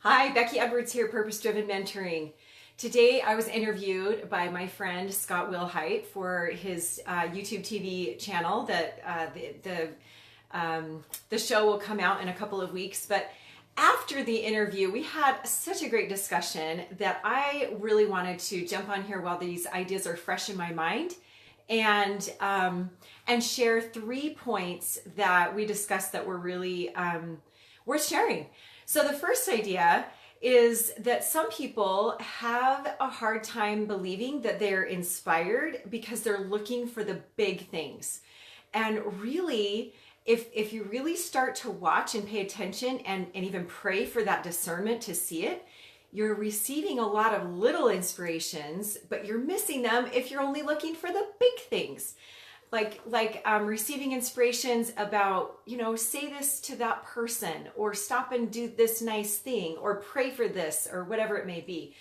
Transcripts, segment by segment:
Hi, Becky Edwards here, Purpose Driven Mentoring. Today I was interviewed by my friend Scott Wilhite for his YouTube TV channel that the show will come out in a couple of weeks. But after the interview, we had such a great discussion that I really wanted to jump on here while these ideas are fresh in my mind and share 3 points that we discussed that were really worth sharing. So the first idea is that some people have a hard time believing that they're inspired because they're looking for the big things. And really, if you really start to watch and pay attention and even pray for that discernment to see it, you're receiving a lot of little inspirations, but you're missing them if you're only looking for the big things. Like receiving inspirations about, say this to that person, or stop and do this nice thing, or pray for this, or whatever it may be.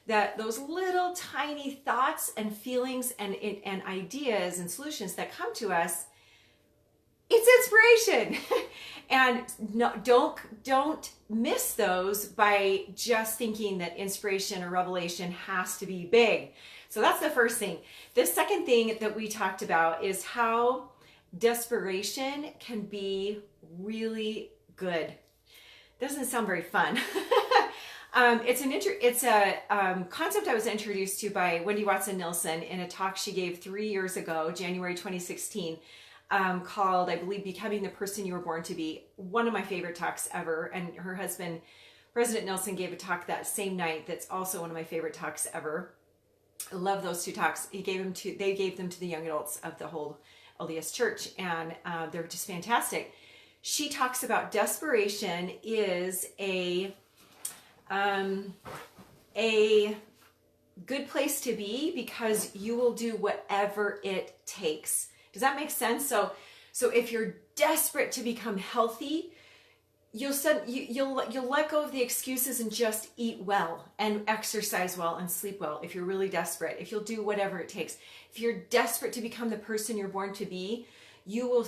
That those little tiny thoughts and feelings and ideas and solutions that come to us, it's inspiration. And no, don't miss those by just thinking that inspiration or revelation has to be big. So that's the first thing. The second thing that we talked about is how desperation can be really good. Doesn't sound very fun. It's a concept I was introduced to by Wendy Watson-Nielsen in a talk she gave 3 years ago, January 2016, called, I believe, Becoming the Person You Were Born to Be. One of my favorite talks ever. And her husband, President Nielsen, gave a talk that same night that's also one of my favorite talks ever. I love those 2 talks. They gave them to the young adults of the whole LDS church, and they're just fantastic. She talks about desperation is a good place to be because you will do whatever it takes. Does that make sense? So if you're desperate to become healthy, you'll let go of the excuses and just eat well and exercise well and sleep well. If you're really desperate, if you'll do whatever it takes. If you're desperate to become the person you're born to be, you will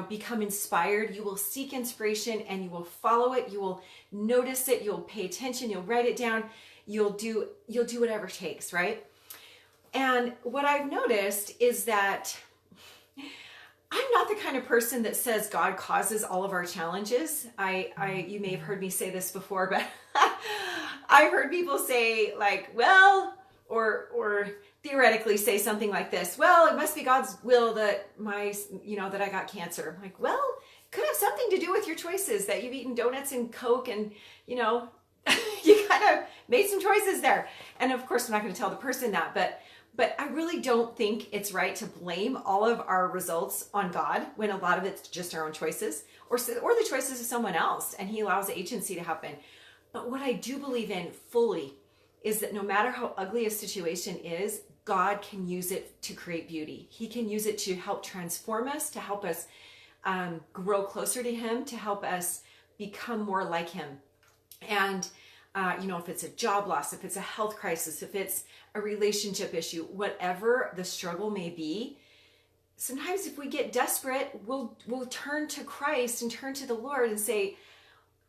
become inspired. You will seek inspiration and you will follow it. You will notice it. You'll pay attention. You'll write it down. You'll do whatever it takes, right? And what I've noticed is that I'm not the kind of person that says God causes all of our challenges. You may have heard me say this before, but I've heard people say or theoretically say something like this. Well, it must be God's will that that I got cancer. I'm like, well, it could have something to do with your choices, that you've eaten donuts and Coke and, you kind of made some choices there. And of course, I'm not going to tell the person that, but I really don't think it's right to blame all of our results on God when a lot of it's just our own choices or the choices of someone else, and He allows agency to happen. But what I do believe in fully is that no matter how ugly a situation is, God can use it to create beauty. He can use it to help transform us, to help us grow closer to Him, to help us become more like Him. And if it's a job loss, if it's a health crisis, if it's a relationship issue, whatever the struggle may be, sometimes if we get desperate, we'll turn to Christ and turn to the Lord and say,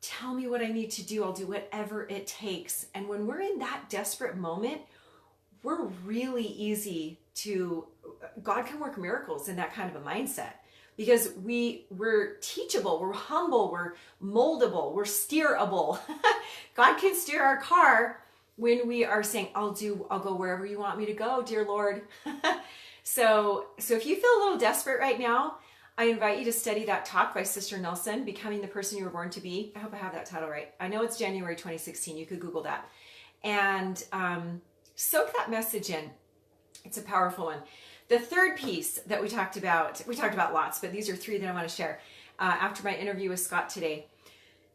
tell me what I need to do. I'll do whatever it takes. And when we're in that desperate moment, we're really easy God can work miracles in that kind of a mindset. Because we're teachable, we're humble, we're moldable, we're steerable. God can steer our car when we are saying, I'll go wherever you want me to go, dear Lord. So if you feel a little desperate right now, I invite you to study that talk by Sister Nelson, Becoming the Person You Were Born to Be. I hope I have that title right. I know it's January 2016. You could Google that. And soak that message in. It's a powerful one. The third piece that we talked about lots, but these are 3 that I want to share after my interview with Scott today,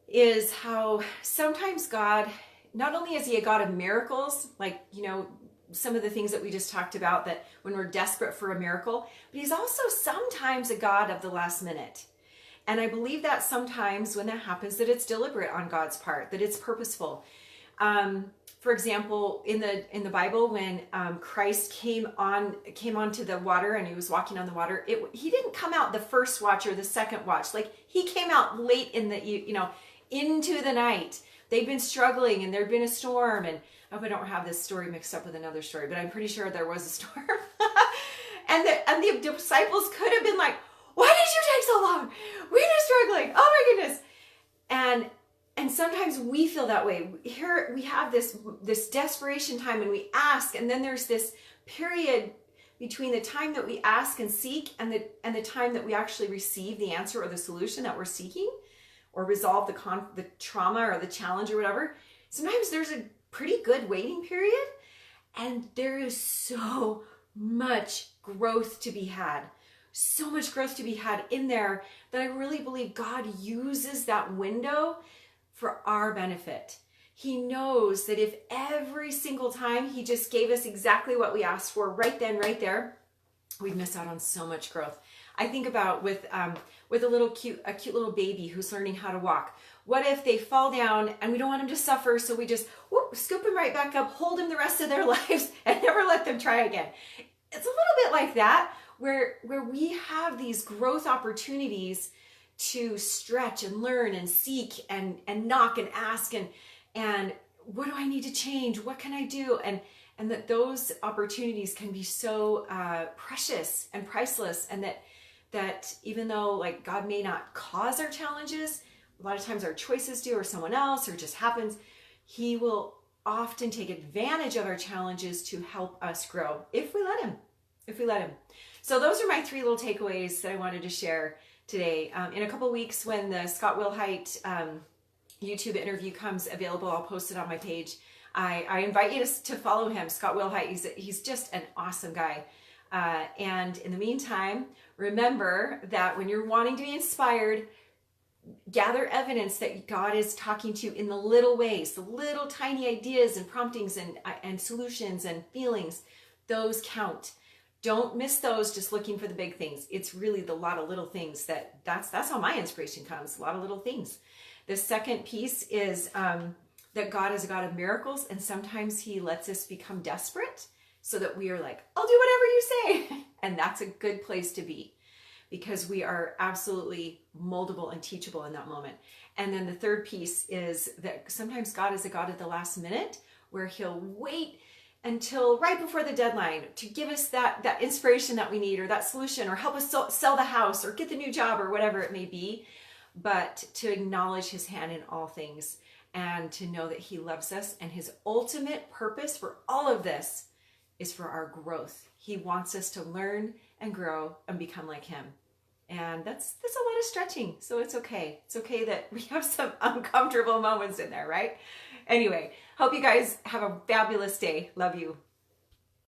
is how sometimes God, not only is He a God of miracles, like, some of the things that we just talked about, that when we're desperate for a miracle, but He's also sometimes a God of the last minute. And I believe that sometimes when that happens, that it's deliberate on God's part, that it's purposeful. For example, in the Bible, when Christ came onto the water and He was walking on the water, He didn't come out the first watch or the second watch. Like, He came out late in the into the night. they've been struggling and there'd been a storm, and I hope I don't have this story mixed up with another story, but I'm pretty sure there was a storm. and the disciples could have been like, why did you take so long? We're just struggling. Oh my goodness. And sometimes we feel that way. Here we have this desperation time, and we ask, and then there's this period between the time that we ask and seek and the time that we actually receive the answer or the solution that we're seeking, or resolve the trauma or the challenge or whatever. Sometimes there's a pretty good waiting period, and there is so much growth to be had. So much growth to be had in there that I really believe God uses that window for our benefit. He knows that if every single time he just gave us exactly what we asked for right then, right there, we'd miss out on so much growth. I think about with a cute little baby who's learning how to walk. What if they fall down and we don't want them to suffer, so we just scoop them right back up, hold them the rest of their lives, and never let them try again? It's a little bit like that, where we have these growth opportunities to stretch and learn and seek and knock and ask and what do I need to change? What can I do? And that those opportunities can be so precious and priceless, and that even though like God may not cause our challenges, a lot of times our choices do, or someone else, or it just happens, he will often take advantage of our challenges to help us grow if we let him. So those are my 3 little takeaways that I wanted to share today. In a couple of weeks, when the Scott Wilhite YouTube interview comes available, I'll post it on my page. I invite you to follow him, Scott Wilhite. He's just an awesome guy. And in the meantime, remember that when you're wanting to be inspired, gather evidence that God is talking to you in the little ways, the little tiny ideas and promptings and solutions and feelings. Those count. Don't miss those just looking for the big things. It's really the lot of little things that's how my inspiration comes, a lot of little things. The second piece is that God is a God of miracles, and sometimes he lets us become desperate so that we are like, I'll do whatever you say. And that's a good place to be, because we are absolutely moldable and teachable in that moment. And then the third piece is that sometimes God is a God at the last minute, where he'll wait until right before the deadline to give us that inspiration that we need, or that solution, or help us sell the house or get the new job or whatever it may be. But to acknowledge his hand in all things, and to know that he loves us, and his ultimate purpose for all of this is for our growth. He wants us to learn and grow and become like him. And that's a lot of stretching. So it's okay. It's okay that we have some uncomfortable moments in there, right? Anyway, hope you guys have a fabulous day. Love you.